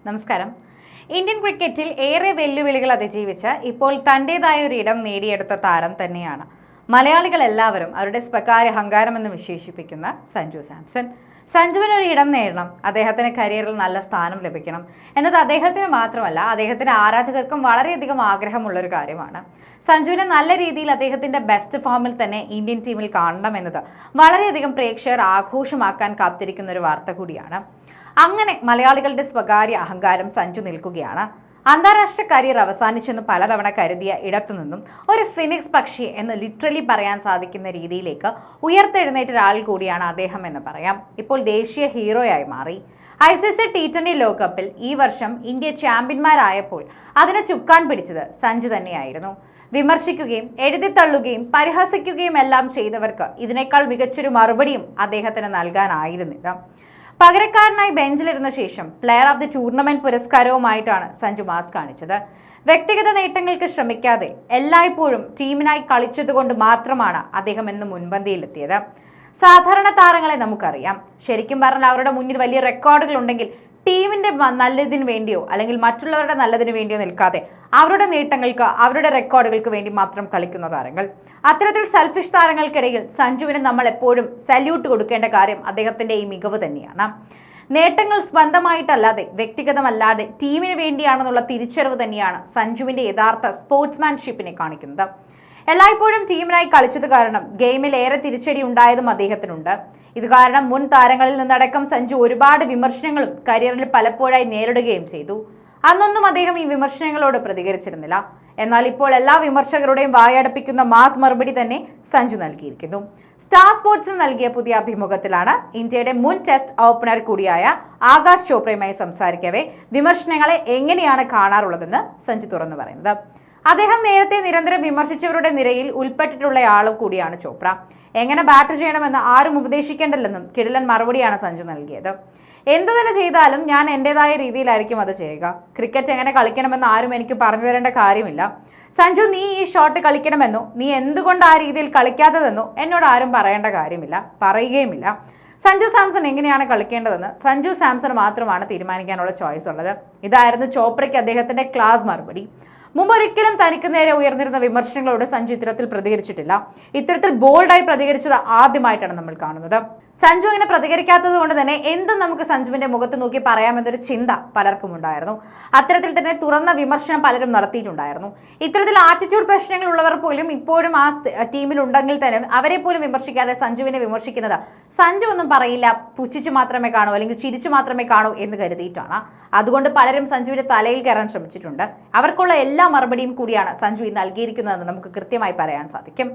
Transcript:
നമസ്കാരം. ഇന്ത്യൻ ക്രിക്കറ്റിൽ ഏറെ വെല്ലുവിളികൾ അതിജീവിച്ച് ഇപ്പോൾ തൻ്റെതായ ഒരു ഇടം നേടിയെടുത്ത താരം തന്നെയാണ് മലയാളികൾ എല്ലാവരും അവരുടെ സ്വകാര്യ അഹങ്കാരമെന്ന് വിശേഷിപ്പിക്കുന്ന സഞ്ജു സാംസൺ. സഞ്ജുവിന് ഒരു ഇടം നേടണം, അദ്ദേഹത്തിന് കരിയറിൽ നല്ല സ്ഥാനം ലഭിക്കണം എന്നത് അദ്ദേഹത്തിന് മാത്രമല്ല അദ്ദേഹത്തിന്റെ ആരാധകർക്കും വളരെയധികം ആഗ്രഹമുള്ളൊരു കാര്യമാണ്. സഞ്ജുവിനെ നല്ല രീതിയിൽ അദ്ദേഹത്തിന്റെ ബെസ്റ്റ് ഫോമിൽ തന്നെ ഇന്ത്യൻ ടീമിൽ കാണണം എന്നത് വളരെയധികം പ്രേക്ഷകർ ആഘോഷമാക്കാൻ കാത്തിരിക്കുന്ന ഒരു വാർത്ത കൂടിയാണ്. അങ്ങനെ മലയാളികളുടെ സ്വകാര്യ അഹങ്കാരം സഞ്ജു നിൽക്കുകയാണ്. അന്താരാഷ്ട്ര കരിയർ അവസാനിച്ചെന്ന് പലതവണ കരുതിയ ഇടത്തു നിന്നും ഒരു ഫിനിക്സ് പക്ഷി എന്ന് ലിറ്ററലി പറയാൻ സാധിക്കുന്ന രീതിയിലേക്ക് ഉയർത്തെഴുന്നേറ്റ ഒരാൾ കൂടിയാണ് അദ്ദേഹം എന്ന് പറയാം. ഇപ്പോൾ ദേശീയ ഹീറോയായി മാറി. ICC T20 ലോകകപ്പിൽ ഈ വർഷം ഇന്ത്യ ചാമ്പ്യന്മാരായപ്പോൾ അതിനെ ചുക്കാൻ പിടിച്ചത് സഞ്ജു തന്നെയായിരുന്നു. വിമർശിക്കുകയും എഴുതിത്തള്ളുകയും പരിഹസിക്കുകയും എല്ലാം ചെയ്തവർക്ക് ഇതിനേക്കാൾ മികച്ചൊരു മറുപടിയും അദ്ദേഹത്തിന് നൽകാനായിരുന്നില്ല. പകരക്കാരനായി ബെഞ്ചിലിരുന്ന ശേഷം പ്ലെയർ ഓഫ് ദി ടൂർണമെന്റ് പുരസ്കാരവുമായിട്ടാണ് സഞ്ജു മാസ് കാണിച്ചത്. വ്യക്തിഗത നേട്ടങ്ങൾക്ക് ശ്രമിക്കാതെ എല്ലായ്പ്പോഴും ടീമിനായി കളിച്ചതുകൊണ്ട് മാത്രമാണ് അദ്ദേഹം ഇന്ന് മുൻപന്തിയിലെത്തിയത്. സാധാരണ താരങ്ങളെ നമുക്കറിയാം, ശരിക്കും പറഞ്ഞാൽ അവരുടെ മുന്നിൽ വലിയ റെക്കോർഡുകൾ ഉണ്ടെങ്കിൽ ടീമിന്റെ നല്ലതിന് വേണ്ടിയോ അല്ലെങ്കിൽ മറ്റുള്ളവരുടെ നല്ലതിന് വേണ്ടിയോ നിൽക്കാതെ അവരുടെ നേട്ടങ്ങൾക്ക് അവരുടെ റെക്കോർഡുകൾക്ക് വേണ്ടി മാത്രം കളിക്കുന്ന താരങ്ങൾ. അത്തരത്തിൽ സെൽഫിഷ് താരങ്ങൾക്കിടയിൽ സഞ്ജുവിന് നമ്മൾ എപ്പോഴും സല്യൂട്ട് കൊടുക്കേണ്ട കാര്യം അദ്ദേഹത്തിന്റെ ഈ മികവ് തന്നെയാണ്. നേട്ടങ്ങൾ സ്വന്തമായിട്ടല്ലാതെ വ്യക്തിഗതമല്ലാതെ ടീമിന് വേണ്ടിയാണെന്നുള്ള തിരിച്ചറിവ് തന്നെയാണ് സഞ്ജുവിന്റെ യഥാർത്ഥ സ്പോർട്സ്മാൻഷിപ്പിനെ കാണിക്കുന്നത്. എല്ലായ്പ്പോഴും ടീമിനായി കളിച്ചത് കാരണം ഗെയിമിൽ ഏറെ തിരിച്ചടി ഉണ്ടായതും അദ്ദേഹത്തിനുണ്ട്. ഇത് കാരണം മുൻ താരങ്ങളിൽ നിന്നടക്കം സഞ്ജു ഒരുപാട് വിമർശനങ്ങളും കരിയറിൽ പലപ്പോഴായി നേരിടുകയും ചെയ്തു. അന്നൊന്നും അദ്ദേഹം ഈ വിമർശനങ്ങളോട് പ്രതികരിച്ചിരുന്നില്ല. എന്നാൽ ഇപ്പോൾ എല്ലാ വിമർശകരുടെയും വായടപ്പിക്കുന്ന മാസ് മറുപടി തന്നെ സഞ്ജു നൽകിയിരിക്കുന്നു. സ്റ്റാർ സ്പോർട്സിന് നൽകിയ പുതിയ അഭിമുഖത്തിലാണ് ഇന്ത്യയുടെ മുൻ ടെസ്റ്റ് ഓപ്പണർ കൂടിയായ ആകാശ് ചോപ്രയുമായി സംസാരിക്കവേ വിമർശനങ്ങളെ എങ്ങനെയാണ് കാണാറുള്ളതെന്ന് സഞ്ജു തുറന്നു പറയുന്നത്. അദ്ദേഹം നേരത്തെ നിരന്തരം വിമർശിച്ചവരുടെ നിരയിൽ ഉൾപ്പെട്ടിട്ടുള്ളയാളും കൂടിയാണ് ചോപ്ര. എങ്ങനെ ബാറ്റ് ചെയ്യണമെന്ന് ആരും ഉപദേശിക്കേണ്ടല്ലെന്നും കിടിലൻ മറുപടിയാണ് സഞ്ജു നൽകിയത്. എന്തു തന്നെ ചെയ്താലും ഞാൻ എൻ്റെതായ രീതിയിലായിരിക്കും അത് ചെയ്യുക. ക്രിക്കറ്റ് എങ്ങനെ കളിക്കണമെന്ന് ആരും എനിക്ക് പറഞ്ഞു തരേണ്ട കാര്യമില്ല. സഞ്ജു, നീ ഈ ഷോട്ട് കളിക്കണമെന്നോ നീ എന്തുകൊണ്ട് ആ രീതിയിൽ കളിക്കാത്തതെന്നോ എന്നോട് ആരും പറയേണ്ട കാര്യമില്ല, പറയുകയുമില്ല. സഞ്ജു സാംസൺ എങ്ങനെയാണ് കളിക്കേണ്ടതെന്ന് സഞ്ജു സാംസൺ മാത്രമാണ് തീരുമാനിക്കാനുള്ള ചോയ്സ് ഉള്ളത്. ഇതായിരുന്നു ചോപ്രയ്ക്ക് അദ്ദേഹത്തിന്റെ ക്ലാസ് മറുപടി. മുമ്പൊരിക്കലും തനിക്ക് നേരെ ഉയർന്നിരുന്ന വിമർശനങ്ങളോട് സഞ്ജു ഇത്തരത്തിൽ പ്രതികരിച്ചിട്ടില്ല. ഇത്തരത്തിൽ ബോൾഡായി പ്രതികരിച്ചത് ആദ്യമായിട്ടാണ് നമ്മൾ കാണുന്നത്. സഞ്ജു അങ്ങനെ പ്രതികരിക്കാത്തത് കൊണ്ട് തന്നെ എന്തും നമുക്ക് സഞ്ജുവിന്റെ മുഖത്ത് നോക്കി പറയാമെന്നൊരു ചിന്ത പലർക്കും ഉണ്ടായിരുന്നു. അത്തരത്തിൽ തന്നെ തുറന്ന വിമർശനം പലരും നടത്തിയിട്ടുണ്ടായിരുന്നു. ഇത്തരത്തിൽ ആറ്റിറ്റ്യൂഡ് പ്രശ്നങ്ങൾ ഉള്ളവർ പോലും ഇപ്പോഴും ആ ടീമിൽ ഉണ്ടെങ്കിൽ തന്നെ അവരെ പോലും വിമർശിക്കാതെ സഞ്ജുവിനെ വിമർശിക്കുന്നത് സഞ്ജു ഒന്നും പറയില്ല, പുച്ഛിച്ചു മാത്രമേ കാണൂ അല്ലെങ്കിൽ ചിരിച്ചു മാത്രമേ കാണൂ എന്ന് കരുതിയിട്ടാണ്. അതുകൊണ്ട് പലരും സഞ്ജുവിന്റെ തലയിൽ കയറാൻ ശ്രമിച്ചിട്ടുണ്ട്. അവർക്കുള്ള എല്ലാ മറുപടിയും കൂടിയാണ് സഞ്ജു നൽകിയിരിക്കുന്നതെന്ന് നമുക്ക് കൃത്യമായി പറയാൻ സാധിക്കും.